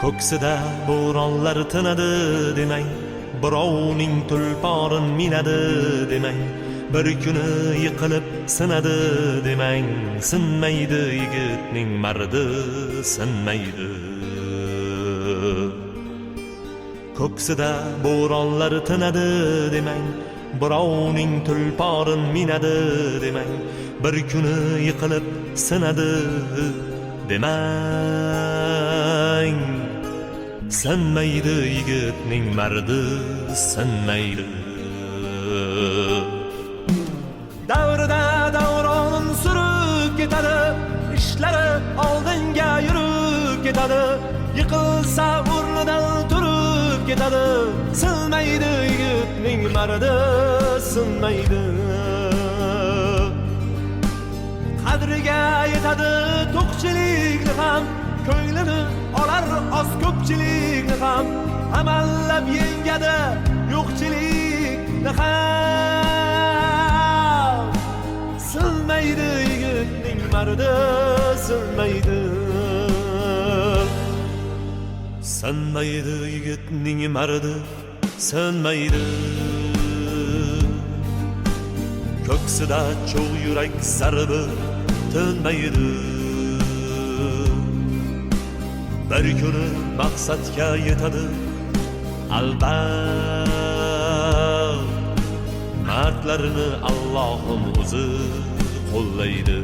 Ko'ksida bo'ronlar tinadi demang, birovning tulporin minadi demang, bir kuni yiqilib sinadi demang, sinmaydi yigitning mardi, sinmaydi. Ko'ksida bo'ronlar tinadi demang, birovning tulporin minadi demang, bir kuni yiqilib sinadi demang, sinmaydi yigitning mardi, sinmaydi. Davrida davronin surib ketadi, ishlari oldinga yurib ketadi, yiqilsa o'rnidan turib ketadi, sinmaydi yigitning mardi, sinmaydi. Qadriga yetadi to'qchilikni ham, ko'nglini olar oz ko'pchilikni ham, amallab yengadi yo'qchilikni ham, sinmaydi yigitning mardi, sinmaydi. Sinmaydi yigitning mardi, sinmaydi. Ko'ksida cho'g' yurak zarbi tinmaydi. Bir kuni maqsadga yetadi albat, mardlarini Allohim o'zi qo'llaydi.